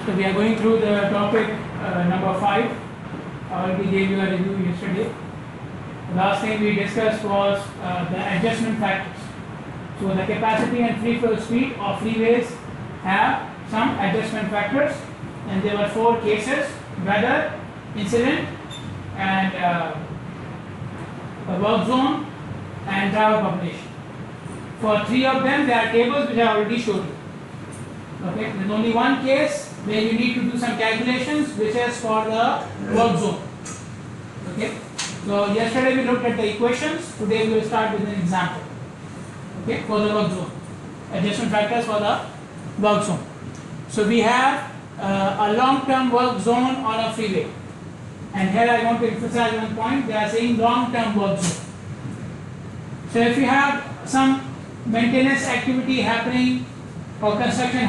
So we are going through the topic number 5. I already gave you a review yesterday. The last thing we discussed was the adjustment factors. So the capacity and free flow speed of freeways have some adjustment factors, and there were 4 cases: weather, incident, and the work zone and driver population. For 3 of them, there are tables which I already showed you. Okay, there's only one case where you need to do some calculations, which is for the work zone. Okay, so yesterday we looked at the equations. Today we will start with an example. Okay, for the work zone, adjustment factors for the work zone. So we have a long-term work zone on a freeway, and here I want to emphasize one point. They are saying long-term work zone. So if you have some maintenance activity happening or construction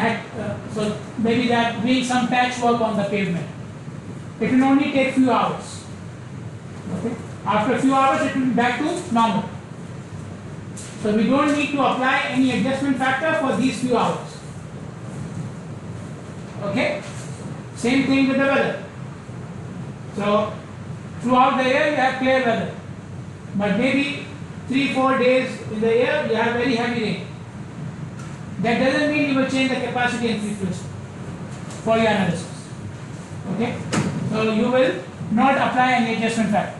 so maybe they are doing some patchwork on the pavement, it will only take few hours. Okay, after a few hours it will be back to normal. So we don't need to apply any adjustment factor for these few hours. Okay, same thing with the weather. So throughout the year you have clear weather, but maybe 3-4 days in the year you have very heavy rain. That doesn't mean you will change the capacity and free flow for your analysis. Okay, so you will not apply any adjustment factor.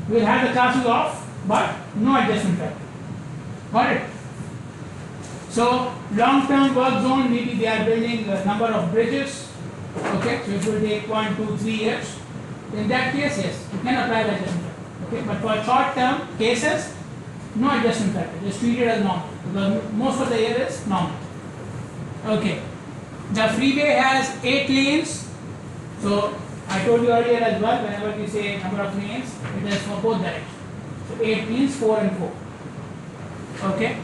You will have the classes off, but no adjustment factor. Got it? So long-term work zone, maybe they are building a number of bridges. Okay, so it will take 1, 2, 3 years. In that case, yes, you can apply the adjustment factor. Okay, but for short-term cases, no adjustment factor. Just treat it as normal, because most of the year is normal. Okay, the freeway has 8 lanes. So I told you earlier as well, whenever you say number of lanes, it is for both directions. So 8 means 4 and 4. Okay,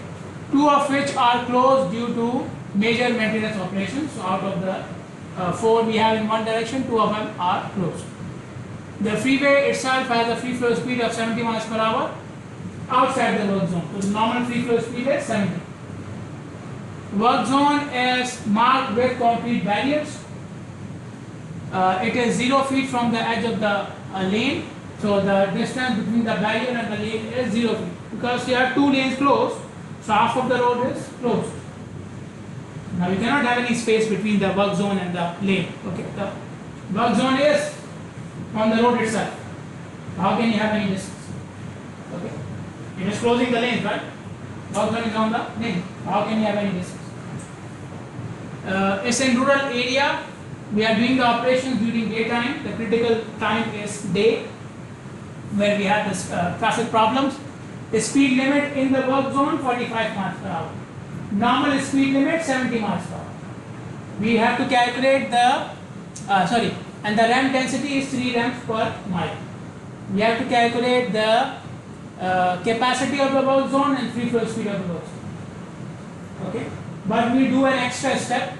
2 of which are closed due to major maintenance operations. So out of the 4 we have in one direction, 2 of them are closed. The freeway itself has a free flow speed of 70 miles per hour outside the work zone. So the normal free flow speed is 70. Work zone is marked with concrete barriers. It is 0 feet from the edge of the lane. So the distance between the barrier and the lane is 0 feet, because you have 2 lanes closed, so half of the road is closed. Now you cannot have any space between the work zone and the lane. Okay, the work zone is on the road itself. How can you have any distance? Okay, it is closing the lane, right? Work zone is on the lane. How can you have any distance? It's in rural area. We are doing the operations during daytime. The critical time is day, where we have this traffic problems. The speed limit in the work zone 45 miles per hour. Normal speed limit 70 miles per hour. We have to calculate the and the ramp density is 3 ramps per mile. We have to calculate the capacity of the work zone and free flow speed of the work zone. Okay, but we do an extra step.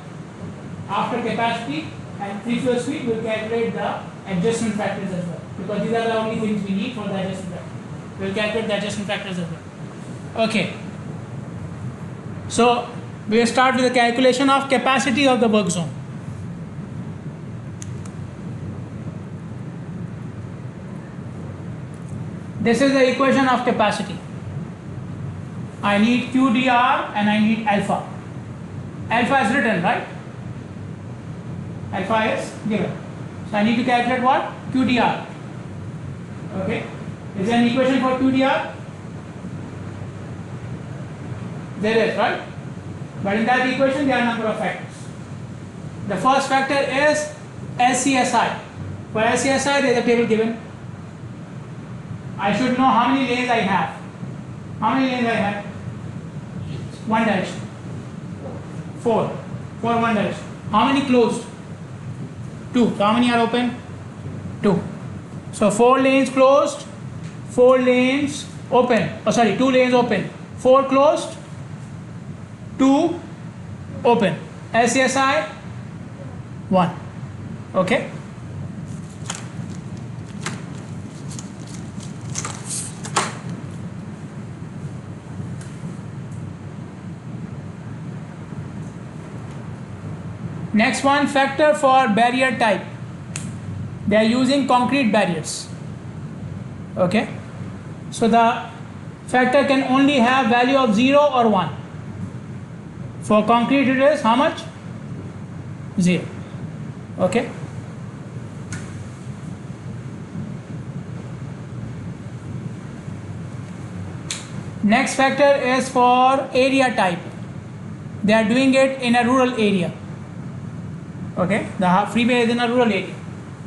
After capacity and free flow speed, we will calculate the adjustment factors as well, because these are the only things we need for the adjustment factor. We will calculate the adjustment factors as well. Okay, so we will start with the calculation of capacity of the work zone. This is the equation of capacity. I need QDR and I need alpha. Alpha is written, right? Alpha is given. So I need to calculate what? QDR. Okay. Is there an equation for QDR? There is, right? But in that equation there are a number of factors. The first factor is LCSI. For LCSI there is a table given. I should know how many lanes I have. How many lanes I have? One direction. 4. 4 one direction. How many closed? 2. So how many are open? 2. So 4 lanes closed, 4 lanes open. 2 lanes open, 4 closed, 2 open. LCSI 1. Okay. Next one, factor for barrier type. They are using concrete barriers. Okay, so the factor can only have value of 0 or 1. For concrete it is how much? 0. Okay. Next factor is for area type. They are doing it in a rural area. Okay, the freeway is in a rural area.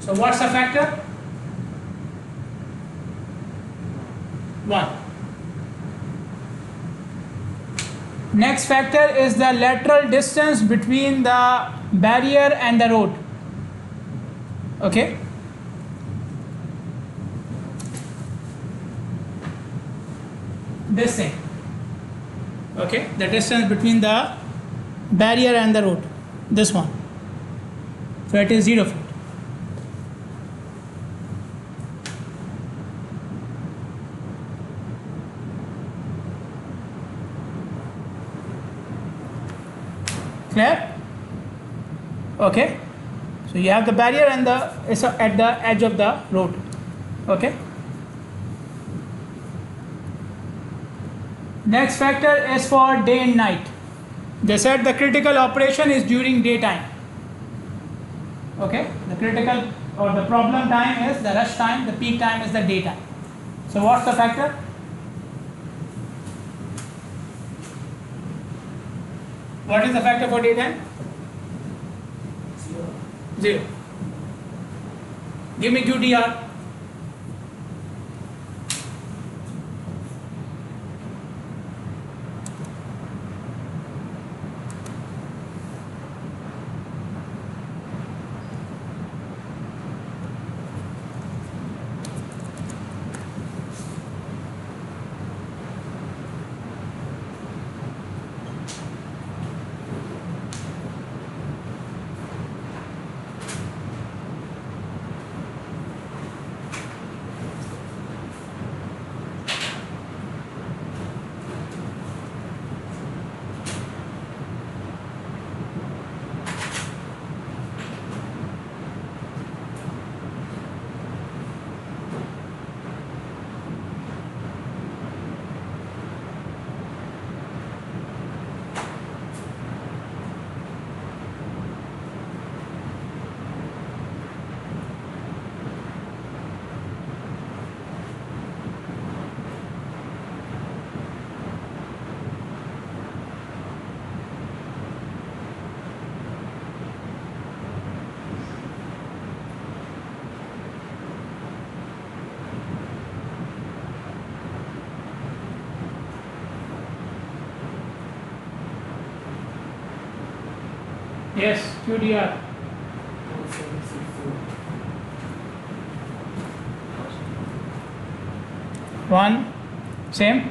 So what's the factor? 1. Next factor is the lateral distance between the barrier and the road. Okay. This thing. Okay, the distance between the barrier and the road. This one. So it is 0 feet. Clear? Okay. So you have the barrier and it's at the edge of the road. Okay. Next factor is for day and night. They said the critical operation is during daytime. Okay. The critical or the problem time is the rush time. The peak time is the daytime. So what's the factor? What is the factor for daytime? 0. Give me QTR. Yes, QDR. 1, same.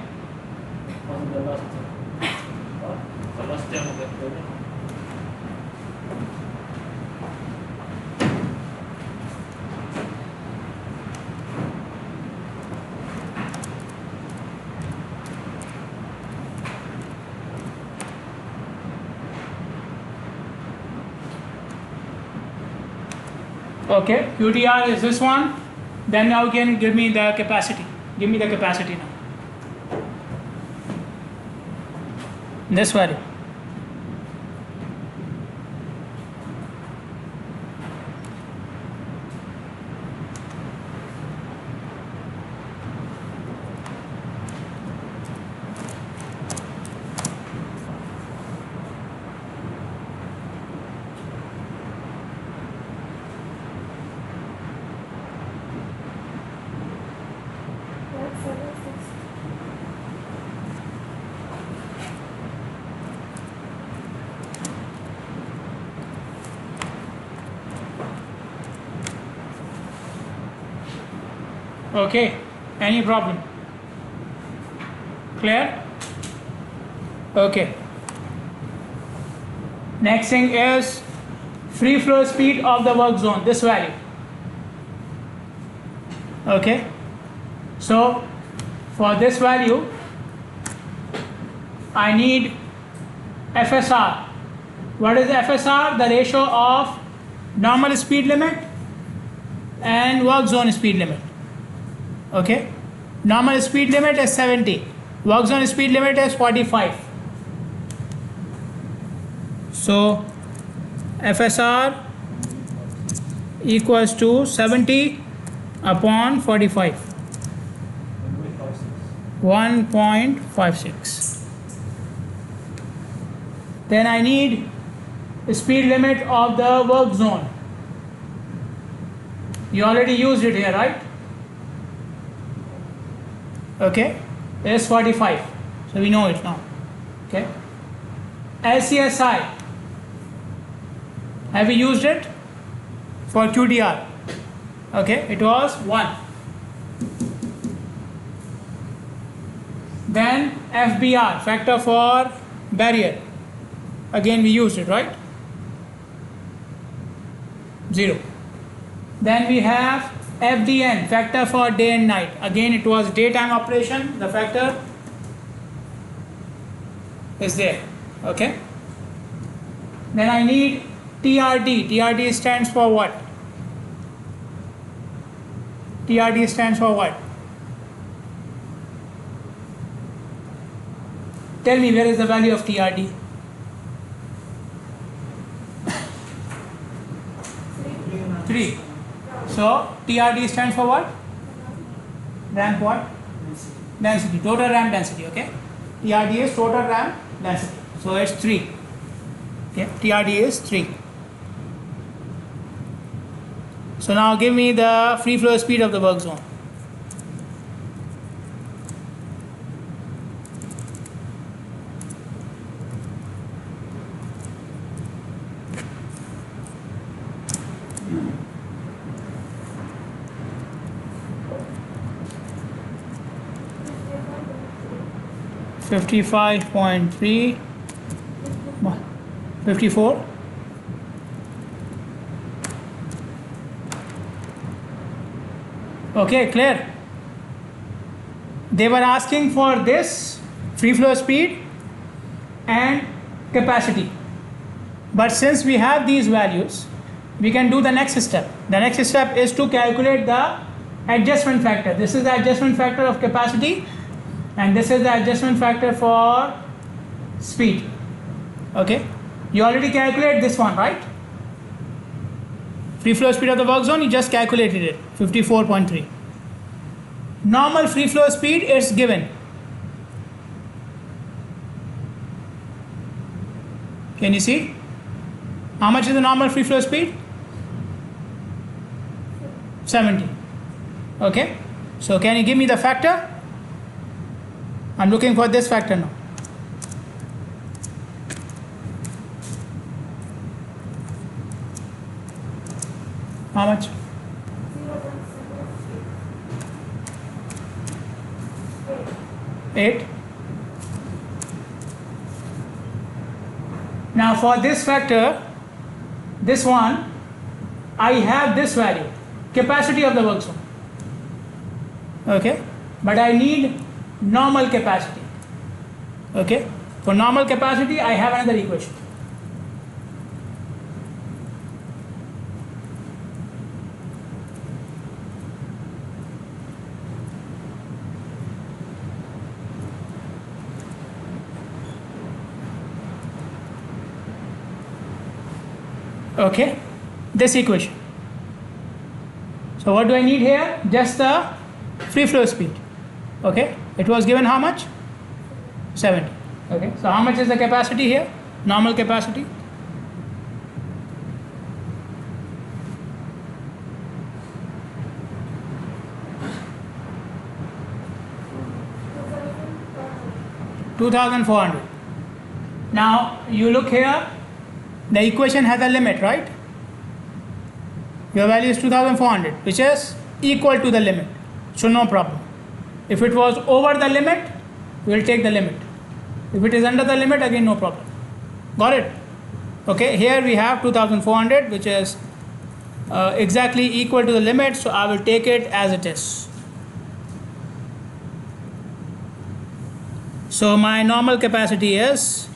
Okay, QTR is this one. Then now you can give me the capacity. Give me the capacity now. This value. Okay, any problem? Clear? Okay. Next thing is free flow speed of the work zone, this value. Okay. So for this value, I need FSR What is the FSR? The ratio of normal speed limit and work zone speed limit. Okay, normal speed limit is 70, work zone speed limit is 45. So FSR equals to 70 upon 45, 1.56. Then I need speed limit of the work zone. You already used it here, right? Okay, it is 45, so we know it now. Okay, LCSI, have we used it for QDR? Okay, it was 1. Then FBR, factor for barrier, again we used it, right? 0. Then we have FDN, factor for day and night, again it was daytime operation, the factor is there. Okay, then I need TRD. TRD stands for what? TRD stands for what? Tell me, where is the value of TRD? 3. So TRD stands for what? Ramp what? Density. Total ramp density. Okay. TRD is total ramp density. So it's 3. Okay. TRD is 3. So now give me the free flow speed of the work zone. $55.3, 54. Okay, clear. They were asking for this free flow speed and capacity, but since we have these values, we can do the next step. The next step is to calculate the adjustment factor. This is the adjustment factor of capacity, and this is the adjustment factor for speed. Okay, you already calculated this one, right? Free flow speed of the work zone, you just calculated it, 54.3. Normal free flow speed is given. Can you see? How much is the normal free flow speed? 70. Okay, so can you give me the factor? I'm looking for this factor now. How much? 8. Now for this factor, this one, I have this value, capacity of the work zone. Okay, but I need normal capacity. Okay, for normal capacity I have another equation. Okay, this equation. So what do I need here? Just the free flow speed. Okay, it was given how much? 70. Okay, so how much is the capacity here? Normal capacity. $2,400. Now you look here, the equation has a limit, right? Your value is 2,400, which is equal to the limit, so no problem. If it was over the limit, we will take the limit. If it is under the limit, again no problem. Got it? Okay, here we have 2,400, which is exactly equal to the limit, so I will take it as it is. So my normal capacity is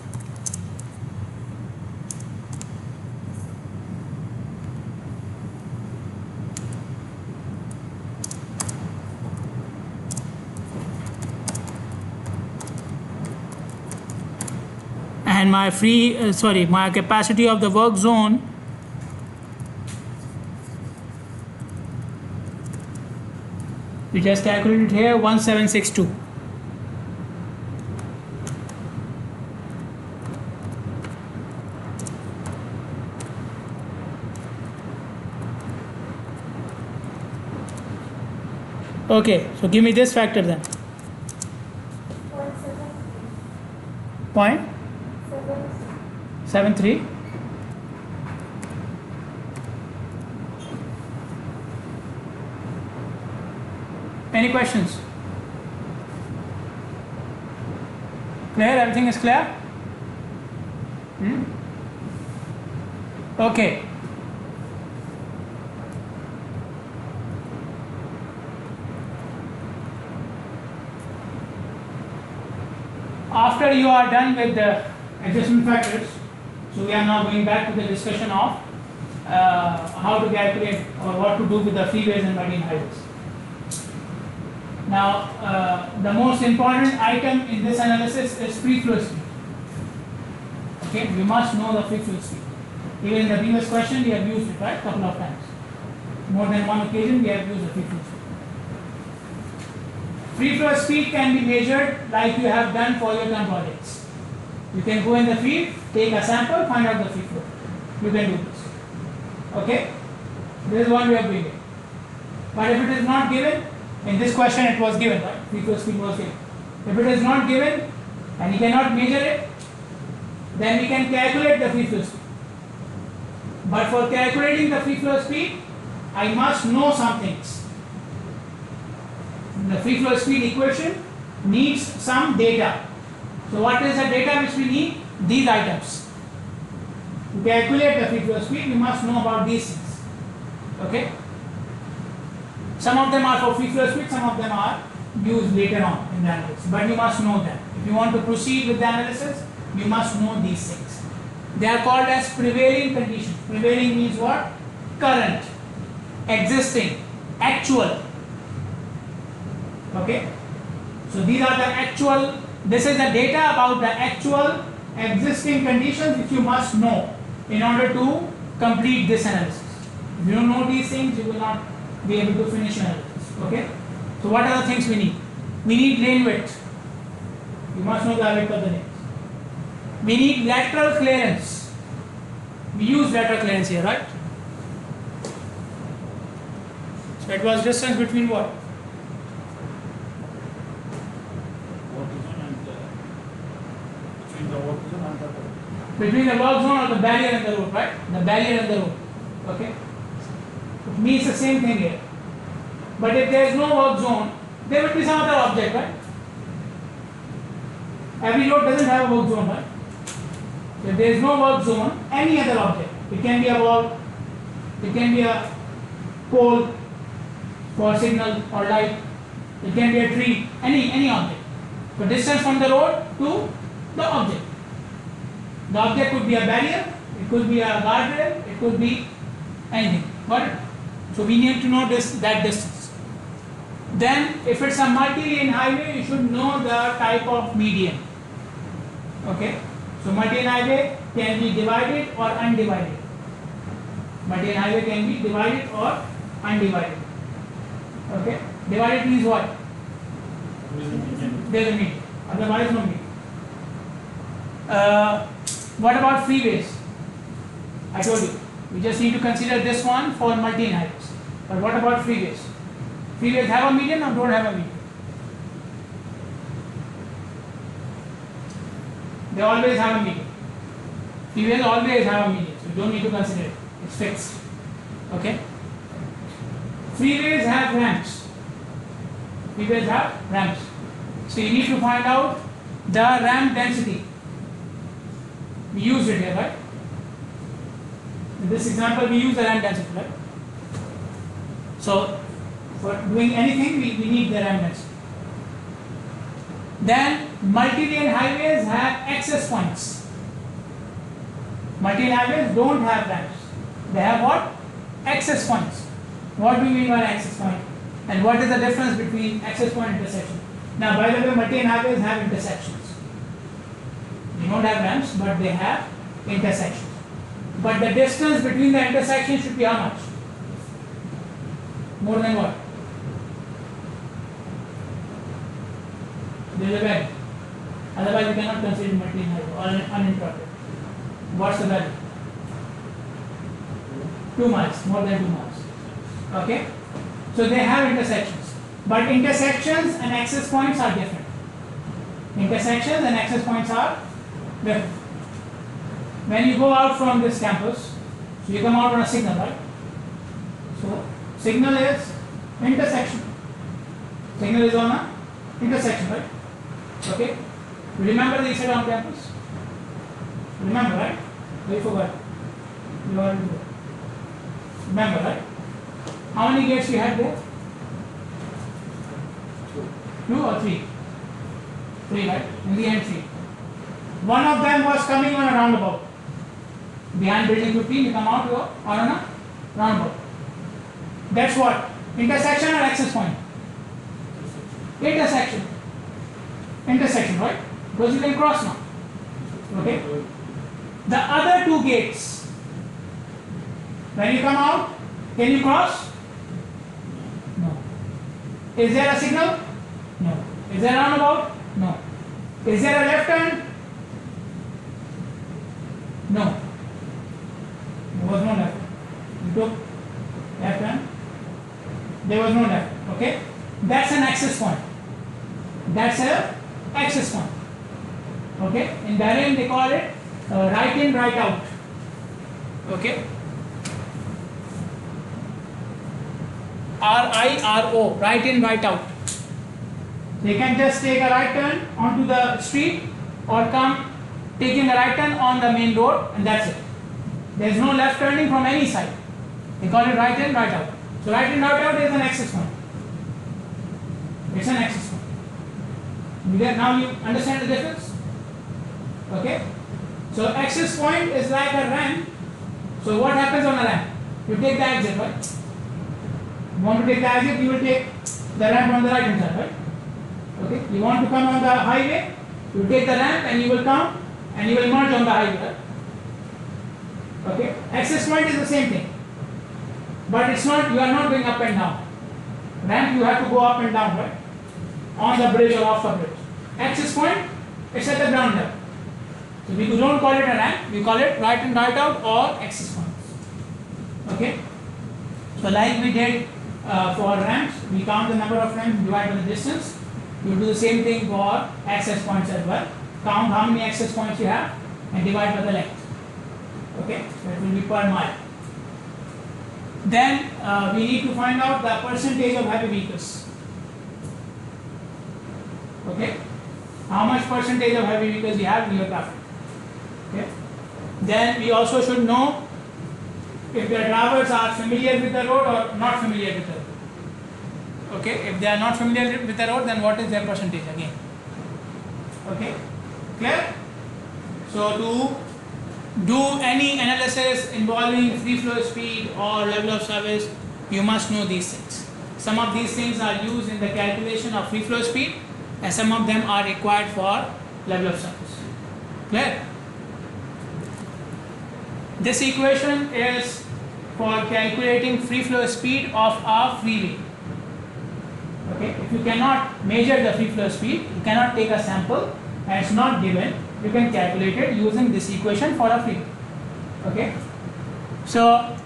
and my my capacity of the work zone we just calculated here 1762. Okay, so give me this factor then. 0.73. Any questions? Clear? Everything is clear? Okay. After you are done with the adjustment factors, so we are now going back to the discussion of how to calculate or what to do with the freeways and multilane highways. Now, the most important item in this analysis is free flow speed. Okay, we must know the free flow speed. Even in the previous question, we have used it, right, couple of times. More than one occasion, we have used the free flow speed. Free flow speed can be measured like you have done for your term projects. You can go in the field, take a sample, find out the free flow. You can do this. Okay? This is what we are doing. But if it is not given, in this question it was given, right? Free flow speed was given. If it is not given and you cannot measure it, then we can calculate the free flow speed. But for calculating the free flow speed, I must know some things. The free flow speed equation needs some data. So what is the data which we need? These items. To calculate the free flow speed, we must know about these things. Okay? Some of them are for free flow speed, some of them are used later on in the analysis. But you must know them. If you want to proceed with the analysis, you must know these things. They are called as prevailing conditions. Prevailing means what? Current, existing, actual. Okay? So these are the actual, this is the data about the actual existing conditions which you must know in order to complete this analysis. If you don't know these things, you will not be able to finish analysis. Okay? So what are the things we need? We need lane width. You must know the width of the lanes. We need lateral clearance. We use lateral clearance here, right? So it was distance between what? Between the work zone or the barrier and the road, right? The barrier and the road. Okay? It means the same thing here. But if there is no work zone, there will be some other object, right? Every road doesn't have a work zone, right? So if there is no work zone, any other object. It can be a wall, it can be a pole for signal or light, it can be a tree, any object. So distance from the road to the object. The object could be a barrier, it could be a guardrail, it could be anything. Got it? So we need to know that distance. Then if it's a multi-lane highway, you should know the type of median. Okay? So multi-lane highway can be divided or undivided. Multi-lane highway can be divided or undivided. Okay? Divided means what? There is a median. Otherwise no median. What about freeways? I told you, we just need to consider this one for multi-lane highways. But what about freeways? Freeways have a median or don't have a median? They always have a median. Freeways always have a median, so you don't need to consider it. It's fixed. Okay? Freeways have ramps. Freeways have ramps. So you need to find out the ramp density. We used it here, right? In this example, we use the ramp density, right? So, for doing anything, we need the ramp density. Then, multi-lane highways have access points. Multi-lane highways don't have ramps. They have what? Access points. What do we mean by access point? And what is the difference between access point and intersection? Now, by the way, multi-lane highways have intersections. They don't have ramps, but they have intersections. But the distance between the intersections should be how much? More than what? There is a value. Otherwise, you cannot consider multilane highway or uninterrupted. What's the value? 2 miles, more than 2 miles. Okay? So they have intersections. But intersections and access points are different. Intersections and access points are different. When you go out from this campus, so you come out on a signal, right? So signal is intersection. Signal is on a intersection, right? Okay? Remember they said on campus? Remember, right? You forgot. You already forgot. Remember, right? How many gates you had there? 2 or 3? 3, right? In the end 3. One of them was coming on a roundabout. Behind building 15, you come out on a roundabout. That's what? Intersection or access point? Intersection. Intersection, right? Because you can cross now. Okay? The other 2 gates, when you come out, can you cross? No. Is there a signal? No. Is there a roundabout? No. Is there a left turn? No. There was no left. You took left turn. There was no left. Okay? That's an access point. That's a access point. Okay? In Bahrain they call it right in, right out. Okay? RIRO, right in, right out. They can just take a right turn onto the street or come taking a right turn on the main road, and that's it. There is no left turning from any side. They call it right in, right out. So right in, right out is an access point. It's an access point. Now you understand the difference? Okay? So access point is like a ramp. So what happens on a ramp? You take the exit, right? You want to take the exit, you will take the ramp on the right hand side, right? Okay? You want to come on the highway, you take the ramp and you will come and you will merge on the highway, right? Okay? Access point is the same thing. But it's not, you are not going up and down. Ramp you have to go up and down, right? On the bridge or off the bridge. Access point, it's at the ground level. So we don't call it a ramp, we call it right in, right out or access points. Okay? So like we did for ramps, we count the number of ramps, divide by the distance. You do the same thing for access points as well. Count how many access points you have and divide by the length. Okay? So it will be per mile. Then we need to find out the percentage of heavy vehicles. Okay? How much percentage of heavy vehicles you have in your traffic. Okay? Then we also should know if the drivers are familiar with the road or not familiar with the road. Okay? If they are not familiar with the road, then what is their percentage again? Okay? Clear? So to do any analysis involving free flow speed or level of service, you must know these things. Some of these things are used in the calculation of free flow speed and some of them are required for level of service. Clear? This equation is for calculating free flow speed of a freeway. Okay? If you cannot measure the free flow speed, you cannot take a sample and it's not given, you can calculate it using this equation for a freeway. Okay? So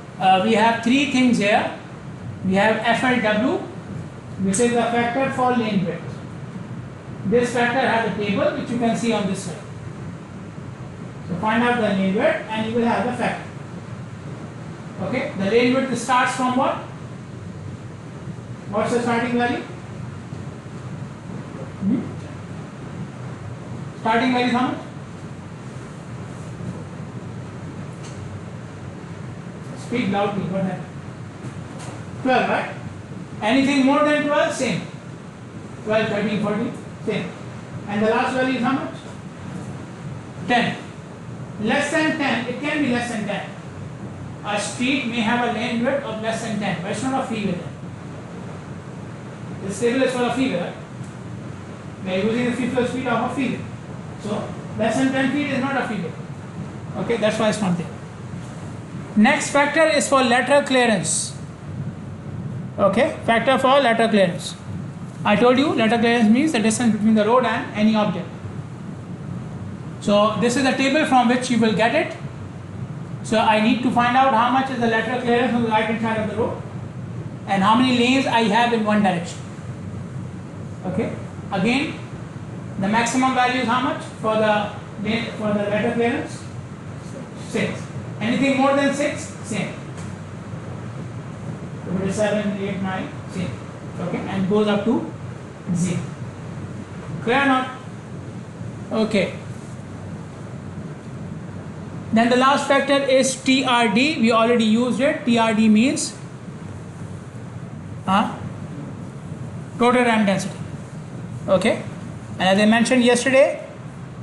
we have 3 things here. We have FLW, which is the factor for lane width. This factor has a table which you can see on this slide. So find out the lane width and you will have the factor. Okay? The lane width starts from what? What's the starting value? Starting value is how much? Speak loudly, what happened? 12, right? Anything more than 12, same. 12, 13, 14, same. And the last value is how much? 10. Less than 10, it can be less than 10. A street may have a lane width of less than 10, but it's not a freeway then. This table is for a freeway, right? We are using the free flow speed of a freeway. So Less than 10 feet is not a freeway. Okay, that's why it's not there. Next factor is for lateral clearance. Okay, factor for lateral clearance. I told you lateral clearance means the distance between the road and any object. So this is the table from which you will get it. So I need to find out how much is the lateral clearance on the right hand side of the road and how many lanes I have in one direction. Okay, again the maximum value is how much for the lateral clearance? 6. Anything more than 6, same. So it is 7, 8, 9, same. Okay, and goes up to 0. Clear or not? Okay. Then the last factor is TRD. We already used it. TRD means total ram density. Okay. And as I mentioned yesterday,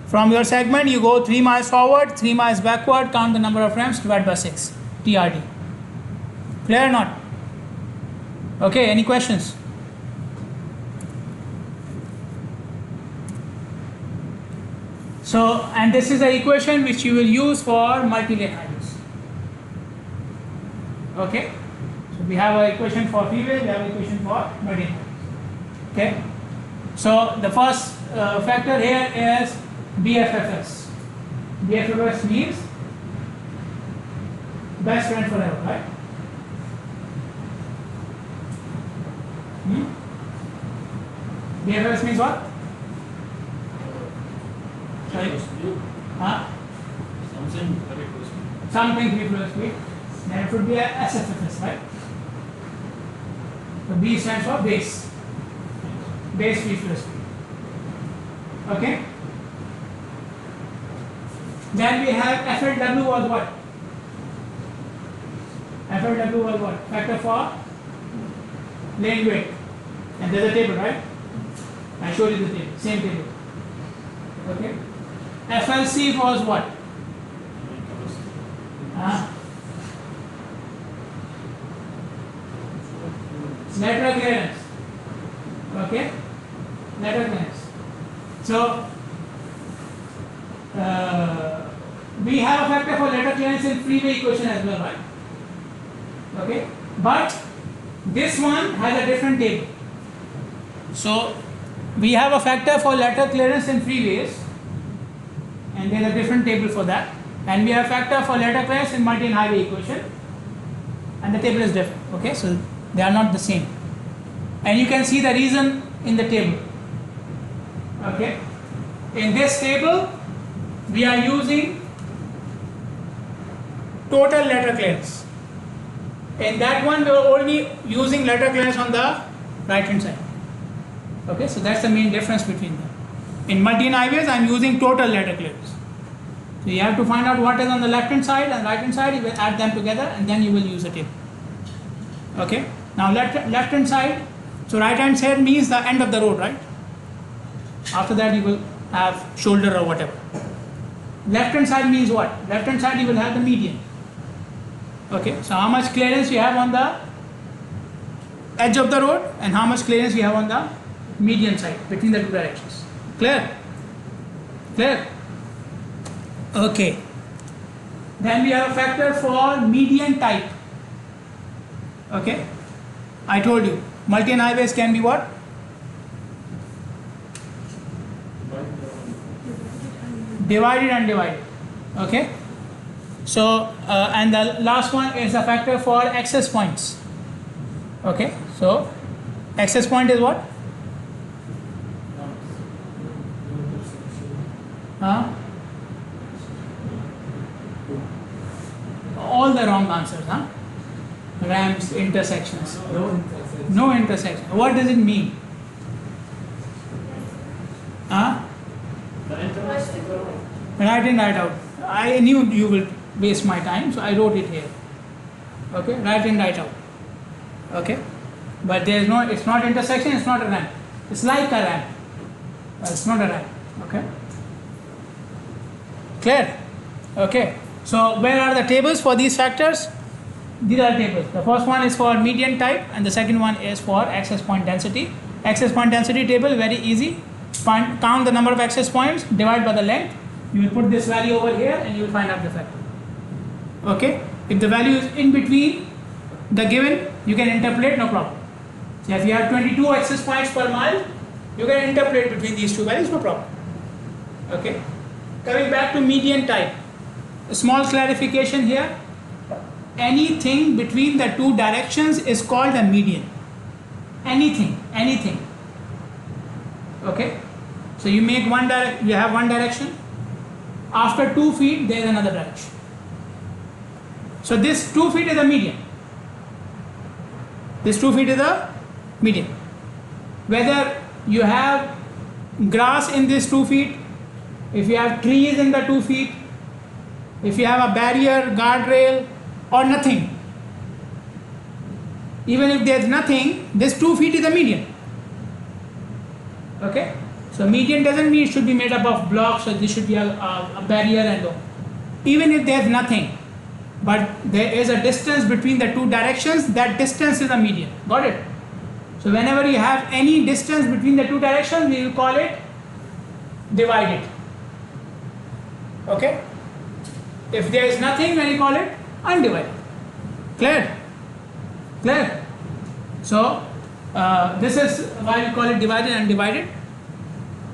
from your segment you go 3 miles forward, 3 miles backward, count the number of rams, divide by 6. TRD. Clear or not? Okay, any questions? So, and this is the equation which you will use for multi-lane highways. Okay, so we have an equation for freeways, we have an equation for multi-lane highways. Okay, so the first factor here is BFFS. BFFS means best friend forever, right? BFFS means what? Sorry? Something to be close to it. Then it would be a SFFS, right? So B stands for base. Base free flow speed. Okay? Then we have FLW was what? FLW was what? Factor for lane weight. And there's a table, right? I showed you the table, same table. Okay? FLC was what? Lateral clearance. Okay? Lateral clearance. So, we have a factor for lateral clearance in freeway equation as well, right? Okay? But this one has a different table. So, we have a factor for lateral clearance in freeways, and there is a different table for that. And we have factor for lateral clearance in multi-lane highway equation, and the table is different. Okay, so they are not the same. And you can see the reason in the table. Okay, in this table, we are using total lateral clearance. In that one, we are only using lateral clearance on the right hand side. Okay, so that's the main difference between them. In multi-lane highways, I am using total lateral clearance. So you have to find out what is on the left hand side and right hand side. You will add them together, and then you will use a table. Okay. Now left hand side. So right hand side means the end of the road, right? After that, you will have shoulder or whatever. Left hand side means what? Left hand side you will have the median. Okay. So how much clearance you have on the edge of the road, and how much clearance you have on the median side between the two directions. Clear? Clear? Okay. Then we have a factor for median type. Okay. I told you multi-lane highways can be what? Divided and divided. Okay. So and the last one is a factor for access points. Okay. So access point is what? All the wrong answers, huh? Ramps, intersections. No intersection. What does it mean? Write in, write out. I knew you will waste my time, so I wrote it here. Okay, write in, write out. Okay, but there is no. It's not intersection. It's not a ramp. It's like a ramp. It's not a ramp. Okay. Clear? Okay. So where are the tables for these factors? These are tables. The first one is for median type, and the second one is for access point density. Access point density table, very easy. Count the number of access points, divide by the length, You will put this value over here and you will find out the factor. Okay? If the value is in between the given, you can interpolate, no problem. So if you have 22 access points per mile, you can interpolate between these two values, no problem. Okay? Coming back to median type, a small clarification here. Anything between the two directions is called a median. Anything. Okay? So you make you have one direction. After 2 feet, there is another direction. So this 2 feet is a median. This 2 feet is a median. Whether you have grass in this 2 feet, if you have trees in the 2 feet, if you have a barrier, guardrail, or nothing, even if there is nothing, this 2 feet is a median. Okay? So median doesn't mean it should be made up of blocks, or this should be a barrier and all. Even if there is nothing, but there is a distance between the two directions, that distance is a median. Got it? So whenever you have any distance between the two directions, we will call it divided. Okay? If there is nothing, then you call it undivided. Clear? Clear? So this is why we call it divided and undivided.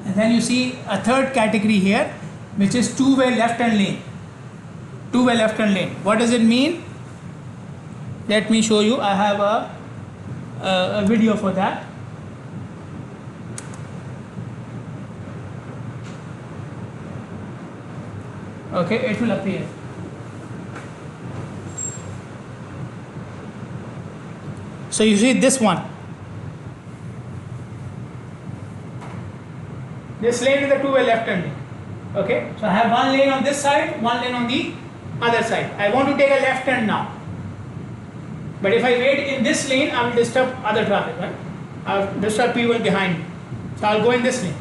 And then you see a third category here, which is two-way left-hand lane. Two-way left-hand lane. What does it mean? Let me show you. I have a video for that. Okay, it will appear. So you see this one. This lane is a two-way left-hand lane. Okay, so I have one lane on this side, one lane on the other side. I want to take a left hand now. But if I wait in this lane, I will disturb other traffic, right? I will disturb people behind me. So I will go in this lane.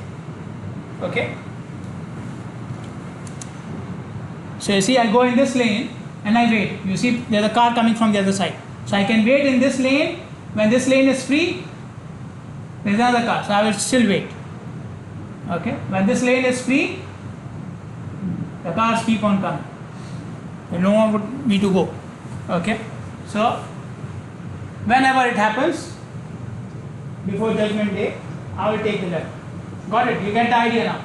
Okay. So you see, I go in this lane and I wait. You see, there is a car coming from the other side. So I can wait in this lane. When this lane is free, there is another car. So I will still wait. Okay. When this lane is free, the cars keep on coming. And no one would need to go. Okay. So whenever it happens, before judgment day, I will take the left. Got it? You get the idea now.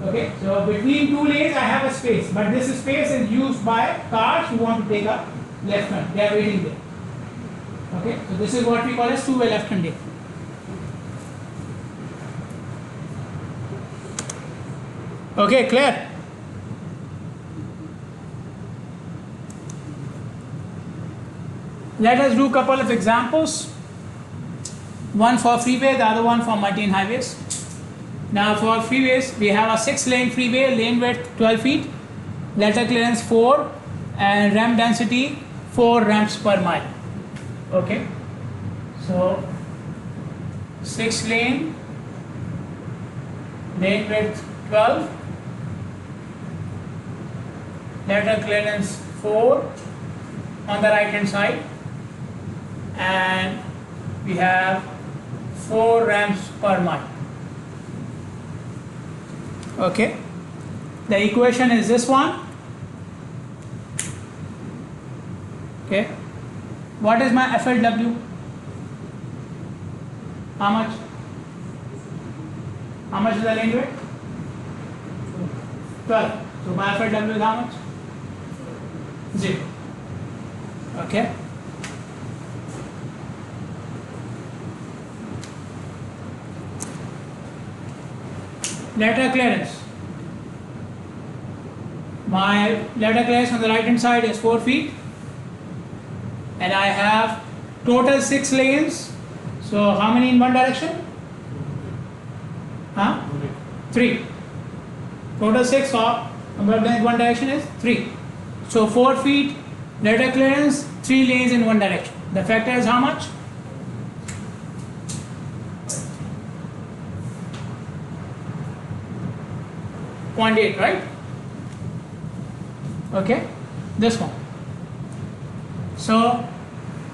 Okay. So between two lanes, I have a space, but this space is used by cars who want to take a left hand. They are waiting there. Okay. So this is what we call as two-way left-hand lane. Okay, clear? Let us do a couple of examples. One for freeway, the other one for multi-lane highways. Now for freeways, we have a 6-lane freeway, lane width 12 feet, letter clearance 4, and ramp density 4 ramps per mile. Okay. So 6-lane, lane width 12, letter clearance 4 on the right hand side, and we have 4 ramps per mile. Okay, the equation is this one. Okay, what is my FLW? How much? How much is the lane width? 12. So my FLW is how much? 0. Okay. Letter clearance. My letter clearance on the right hand side is 4 feet, and I have total 6 lanes. So how many in one direction? 3. Total 6 or number of lanes in one direction is 3. So 4 feet letter clearance, 3 lanes in one direction. The factor is how much? 0.8, right? Okay, this one. So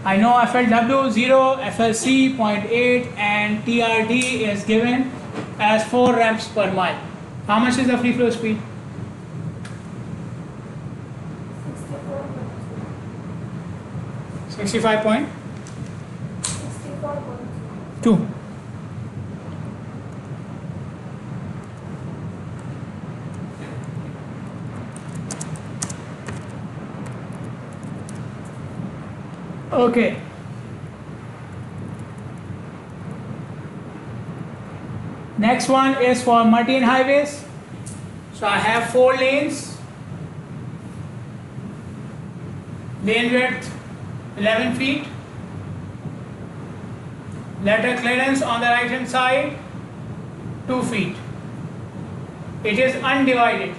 I know FLW 0, FLC 0.8, and TRD is given as 4 ramps per mile. How much is the free flow speed? 65.2. Okay. Next one is for multilane highways. So I have 4 lanes. Lane width 11 feet. Lateral clearance on the right hand side 2 feet. It is undivided.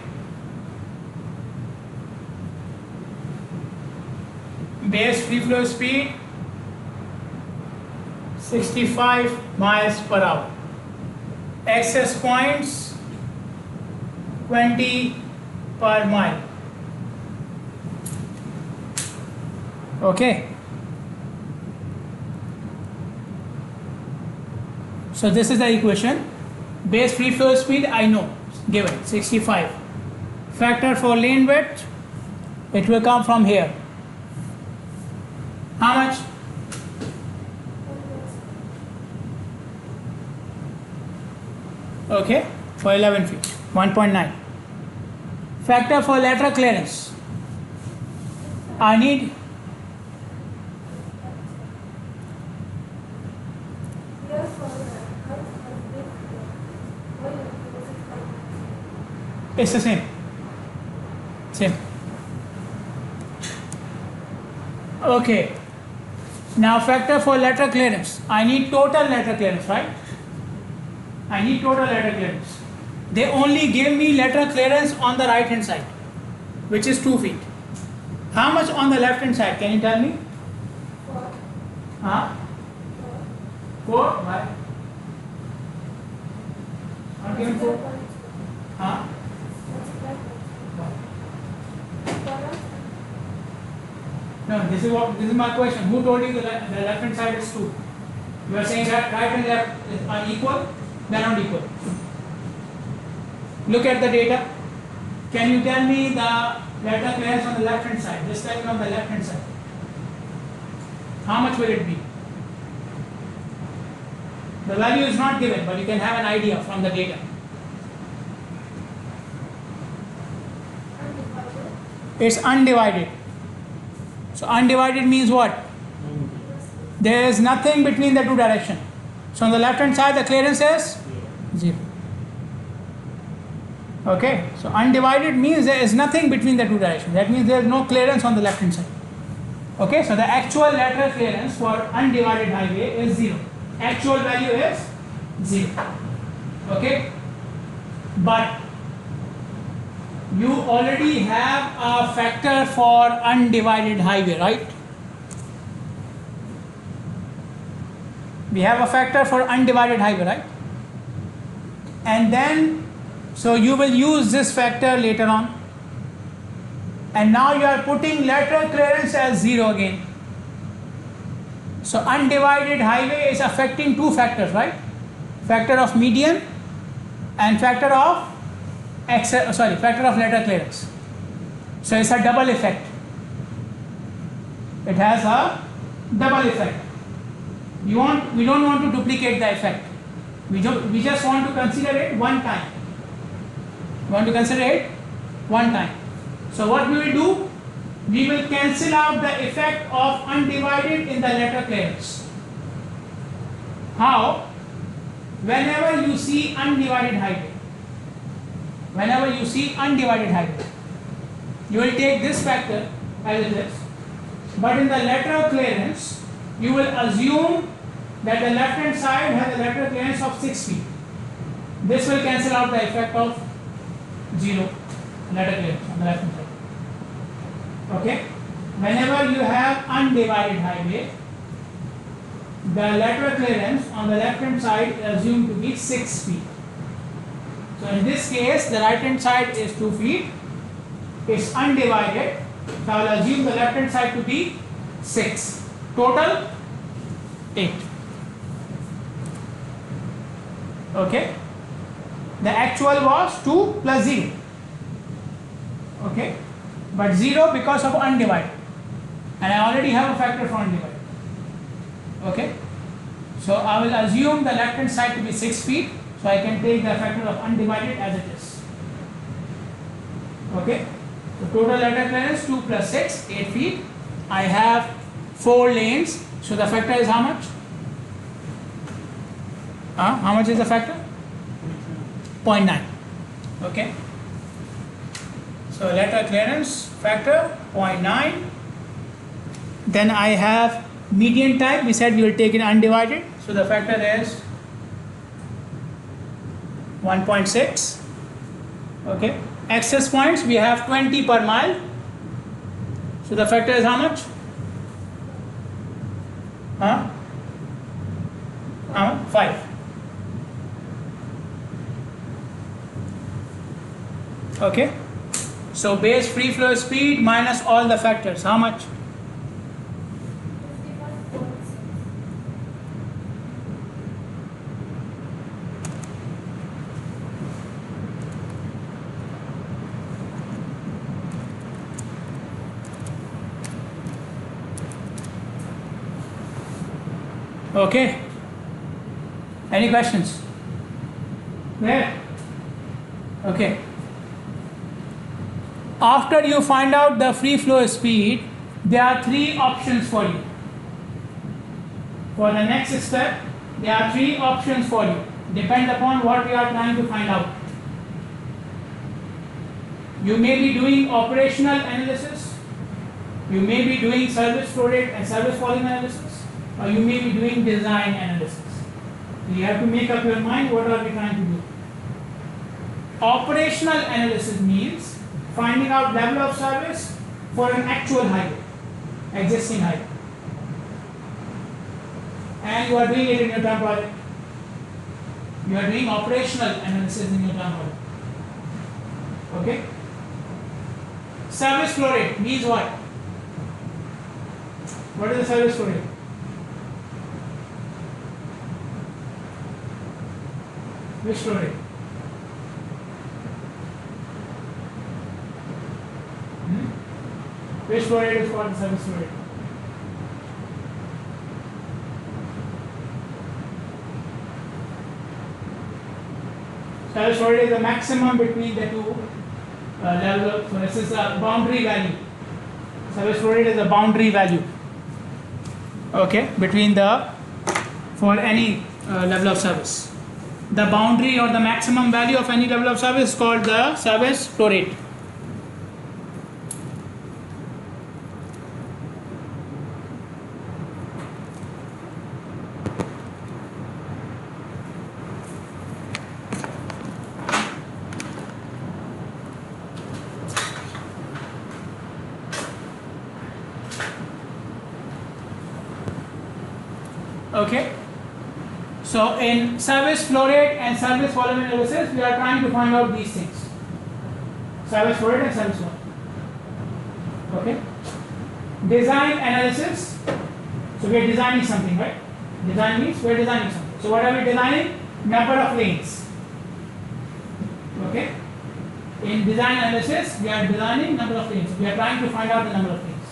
Base free flow speed 65 miles per hour. Access points 20 per mile. Okay. So this is the equation. Base free flow speed I know, given 65. Factor for lane width, it will come from here. How much? Okay, for 11 feet, 1.9. Factor for lateral clearance, I need it's the same. Okay. Now factor for lateral clearance. I need total lateral clearance, right? I need total lateral clearance. They only give me lateral clearance on the right hand side, which is 2 feet. How much on the left hand side? Can you tell me? 4. Huh? 4? Why? Not given 4? Huh? No, this is my question. Who told you the left hand side is 2? You are saying that right and left are equal? They are not equal. Look at the data. Can you tell me the lateral clearance on the left hand side? Just tell me on the left hand side. How much will it be? The value is not given, but you can have an idea from the data. It's undivided. So undivided means what? There is nothing between the two directions. So on the left hand side the clearance is 0. Okay, so undivided means there is nothing between the two directions. That means there is no clearance on the left hand side. Okay, so the actual lateral clearance for undivided highway is 0. Actual value is 0. Okay, but you already have a factor for undivided highway, right? We have a factor for undivided highway, right? And then, so you will use this factor later on. And now you are putting lateral clearance as 0 again. So undivided highway is affecting 2 factors, right? Factor of median and factor of factor of lateral clearance. So it's a double effect. It has a double effect. We don't want to duplicate the effect. We just want to consider it one time. We want to consider it one time. So what we will do? We will cancel out the effect of undivided in the lateral clearance. How? Whenever you see undivided highway, you will take this factor as it is, but in the lateral clearance you will assume that the left hand side has a lateral clearance of 6 feet. This will cancel out the effect of 0 lateral clearance on the left hand side. Okay, whenever you have undivided highway, the lateral clearance on the left hand side is assumed to be 6 feet. So in this case, the right hand side is 2 feet. It's undivided. So I will assume the left hand side to be 6. Total 8. Okay. The actual was 2 plus 0. Okay, but 0 because of undivided, and I already have a factor for undivided. Okay, so I will assume the left hand side to be 6 feet, so I can take the factor of undivided as it is. Okay, so total letter clearance 2 plus 6, 8 feet. I have 4 lanes, so the factor is how much? How much is the factor? 0.9. Okay, so letter clearance factor 0.9. Then I have median type. We said we will take it undivided, so the factor is 1.6. Okay, access points we have 20 per mile, so the factor is how much? 5. Okay, so base free flow speed minus all the factors, how much? Okay, any questions? There. Okay, after you find out the free flow speed, there are 3 options for you. For the next step, there are 3 options for you, depend upon what we are trying to find out. You may be doing operational analysis, you may be doing service flow rate and service volume analysis, or you may be doing design analysis. So you have to make up your mind, what are we trying to do. Operational analysis means finding out level of service for an actual highway, existing highway, and you are doing it in your term project. You are doing operational analysis in your term project. Okay, service flow rate means what? What is the service flow rate? Which flow rate? Which flow rate is called the service flow rate? Service flow rate is the maximum between the two levels. So this is a boundary value. Service flow rate is a boundary value. Okay, between the for any level of service. The boundary or the maximum value of any level of service is called the service flow rate. Okay, so in service flow rate and service volume analysis, we are trying to find out these things: service flow rate and service volume. Okay, design analysis. So we are designing something, right? Design means we are designing something. So what are we designing? Number of lanes. Okay, in design analysis, we are designing number of lanes. We are trying to find out the number of lanes.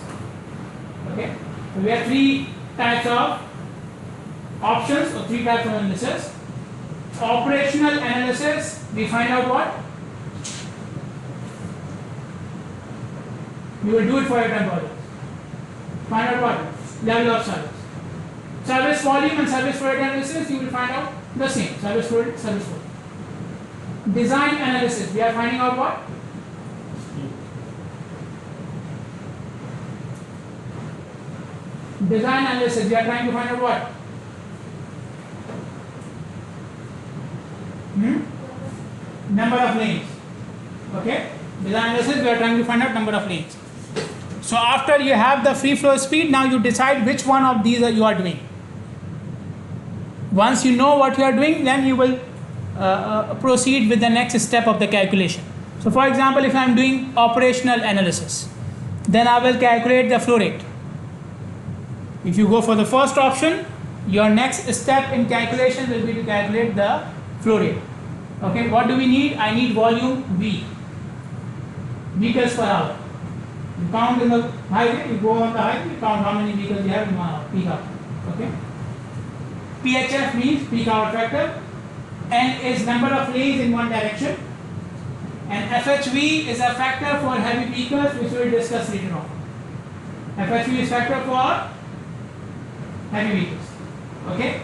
Okay, so we have 3 types of options or 3 types of analysis. Operational analysis, we find out what? You will do it for your time project. Find out what? Level of service. Service volume and service flow rate analysis, you will find out the same. Service flow rate, service flow rate. Design analysis, we are finding out what? Design analysis, we are trying to find out what? Number of lanes. Okay, design analysis, we are trying to find out number of lanes. So after you have the free flow speed, now you decide which one of these you are doing. Once you know what you are doing, then you will proceed with the next step of the calculation. So for example, if I am doing operational analysis, then I will calculate the flow rate. If you go for the first option, your next step in calculation will be to calculate the flow rate. Okay, what do we need? I need volume V, vehicles per hour. You count in the highway, you go on the highway, you count how many vehicles you have in 1 hour, peak hour. Okay. PHF means peak hour factor. N is number of lanes in one direction. And FHV is a factor for heavy vehicles, which we will discuss later on. FHV is factor for heavy vehicles. Okay.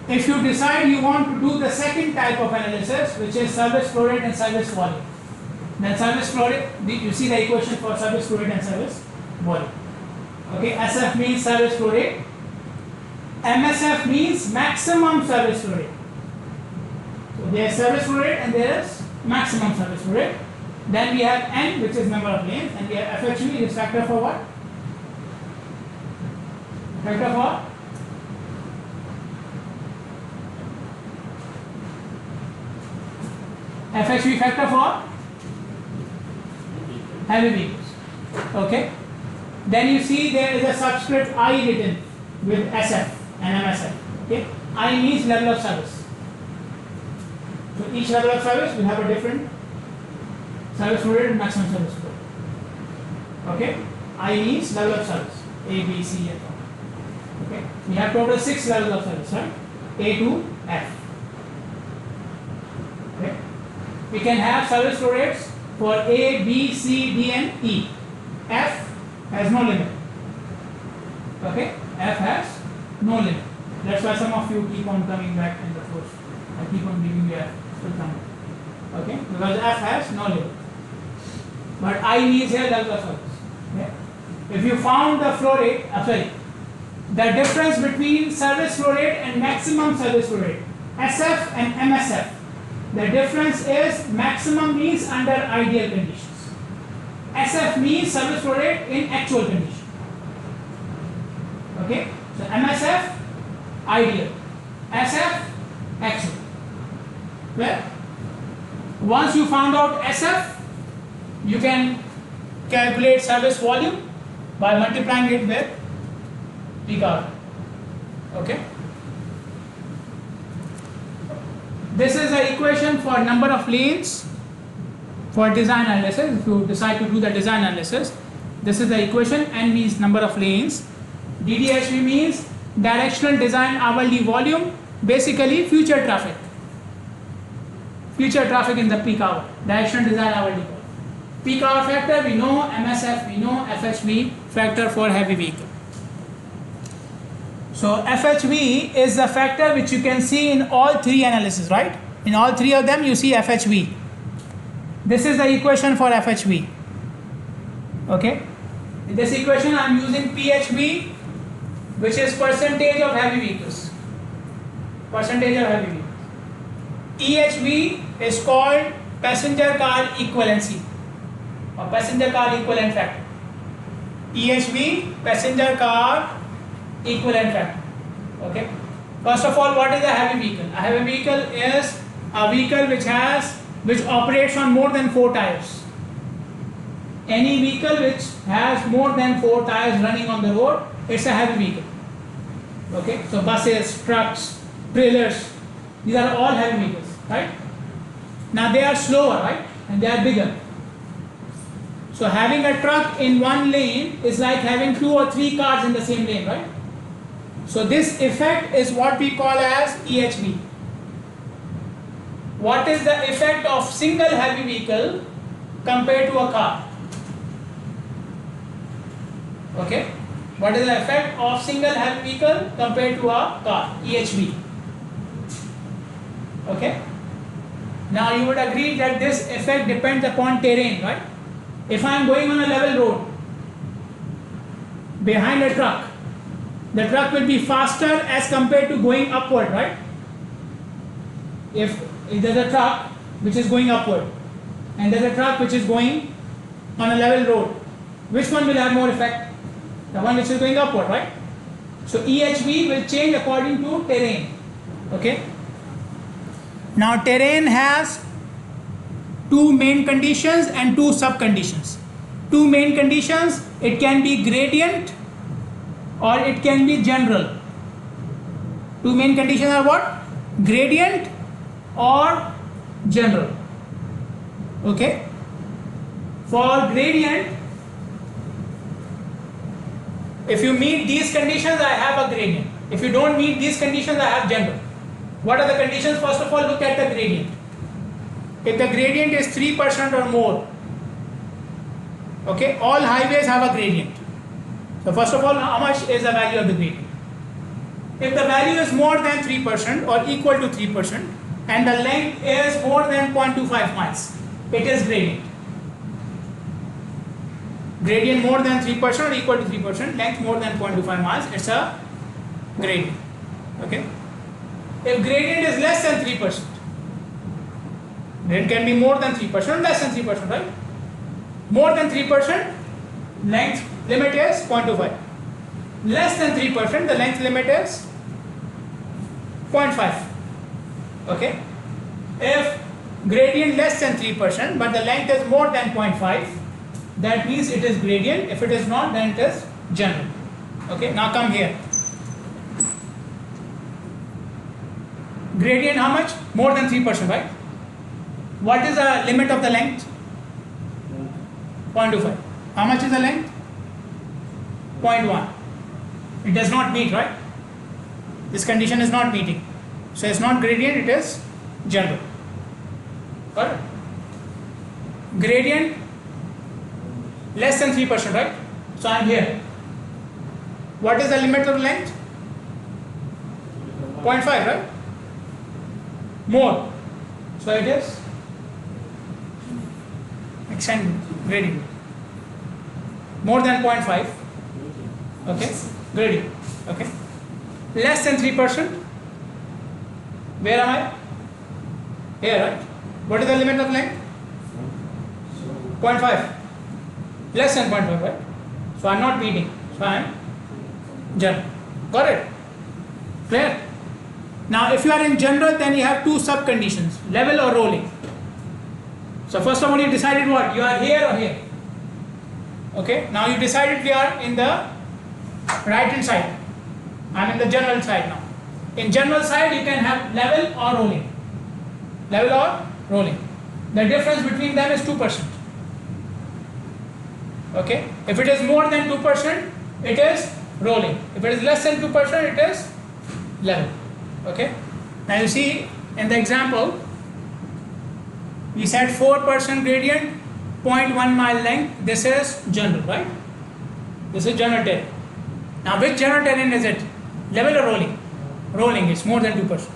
If you decide you want to do the second type of analysis, which is service flow rate and service volume, then service flow rate, you see the equation for service flow rate and service volume. Okay, SF means service flow rate. MSF means maximum service flow rate. So there is service flow rate and there is maximum service flow rate. Then we have N, which is number of lanes, and we have FHV, is factor for what? Factor for FHV factor for heavy vehicles. Okay. Then you see there is a subscript I written with SF and MSF. Okay. I means level of service. So each level of service will have a different service flow rate and maximum service flow rate. Okay. I means level of service. A, B, C, and so. Okay. We have total 6 levels of service, right? A to F. Okay. We can have service flow rates for A, B, C, D, and E. F has no limit. Okay, F has no limit. That's why some of you keep on coming back in the course. I keep on giving you F full number. Okay, because F has no limit. But I means here level of service. Okay? If you found the flow rate, the difference between service flow rate and maximum service flow rate, SF and MSF. The difference is maximum means under ideal conditions. SF means service flow rate in actual condition. Okay, so MSF ideal, SF actual. Well, once you found out SF, you can calculate service volume by multiplying it with peak hour. Okay. This is the equation for number of lanes for design analysis. If you decide to do the design analysis, this is the equation. N means number of lanes. DDHV means directional design hourly volume, basically future traffic. Future traffic in the peak hour. Directional design hourly volume. Peak hour factor we know, MSF we know, FHV factor for heavy vehicle. So FHV is the factor which you can see in all 3 analyses, right? In all 3 of them you see FHV. This is the equation for FHV. Okay. In this equation I am using PHV, which is percentage of heavy vehicles. Percentage of heavy vehicles. EHV is called passenger car equivalency or passenger car equivalent factor. EHV, passenger car equivalent factor. Okay. First of all, what is a heavy vehicle? A heavy vehicle is a vehicle which operates on more than 4 tires. Any vehicle which has more than 4 tires running on the road, it's a heavy vehicle. Okay. So buses, trucks, trailers, these are all heavy vehicles, right? Now they are slower, right? And they are bigger. So having a truck in one lane is like having 2 or 3 cars in the same lane, right? So this effect is what we call as EHV. What is the effect of single heavy vehicle compared to a car? Okay. What is the effect of single heavy vehicle compared to a car? EHV. Okay. Now you would agree that this effect depends upon terrain, right? If I am going on a level road behind a truck, the truck will be faster as compared to going upward, right? If there's a truck which is going upward and there's a truck which is going on a level road, which one will have more effect? The one which is going upward, right? So EHV will change according to terrain. Okay. Now terrain has 2 main conditions and 2 sub conditions. 2 main conditions, it can be gradient or it can be general. Two main conditions are what? Gradient or general. Okay. For gradient, if you meet these conditions, I have a gradient. If you don't meet these conditions, I have general. What are the conditions? First of all, look at the gradient. If the gradient is 3% or more, okay, all highways have a gradient. So first of all, how much is the value of the gradient? If the value is more than 3% or equal to 3% and the length is more than 0.25 miles, it is gradient. Gradient more than 3% or equal to 3%, length more than 0.25 miles, it's a gradient. Okay. If gradient is less than 3%, gradient can be more than 3% or less than 3%, right? More than 3%, length limit is 0.25. Less than 3%, the length limit is 0.5. Okay. If gradient less than 3%, but the length is more than 0.5, that means it is gradient. If it is not, then it is general. Okay, now come here. Gradient how much? More than 3%, right? What is the limit of the length? 0.25. How much is the length? 0.1. It does not meet, right? This condition is not meeting. So it's not gradient, it is general. Correct? Gradient less than 3%, right? So I am here. What is the limit of length? 0.5, right? More. So it is extend gradient. More than 0.5. Okay, gradient. Okay. Less than 3%. Where am I? Here, right? What is the limit of length? 0.5. Less than 0.5, right? So I am not meeting. So I am general. Got it? Clear? Now if you are in general, then you have two sub conditions, level or rolling. So first of all, you decided what? You are here or here. Okay. Now you decided we are in the right hand side. I am in the general side now. In general side, you can have level or rolling. Level or rolling. The difference between them is 2%. Okay. If it is more than 2%, it is rolling. If it is less than 2%, it is level. Okay. Now you see in the example, we said 4% gradient, 0.1 mile length. This is general, right? This is general terrain. Now which general terrain is it? Level or rolling? Rolling, it's more than 2%.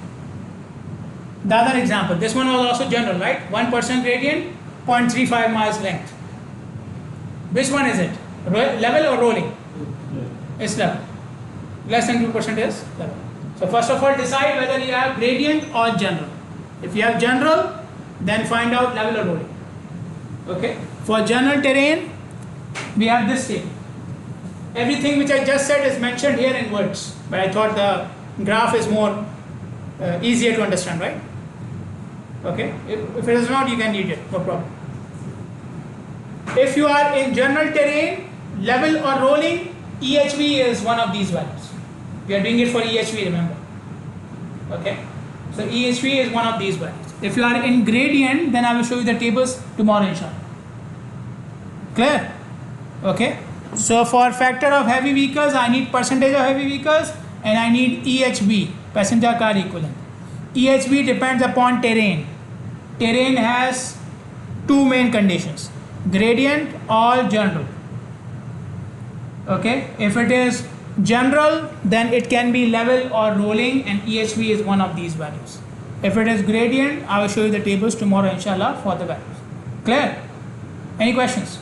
The other example, this one was also general, right? 1% gradient, 0.35 miles length. Which one is it? Level or rolling? It's level. Less than 2% is level. So first of all, decide whether you have gradient or general. If you have general, then find out level or rolling. Okay. For general terrain, we have this table. Everything which I just said is mentioned here in words, but I thought the graph is more easier to understand, right? Okay. If it is not, you can read it, no problem. If you are in general terrain, level or rolling, EHV is one of these values. We are doing it for EHV, remember. Okay. So EHV is one of these values. If you are in gradient, then I will show you the tables tomorrow, inshallah. Clear? Okay. So for factor of heavy vehicles, I need percentage of heavy vehicles and I need EHV, passenger car equivalent. EHV depends upon terrain. Terrain has two main conditions, gradient or general. Okay. If it is general, then it can be level or rolling, and EHV is one of these values. If it is gradient, I will show you the tables tomorrow, inshallah, for the values. Clear? Any questions?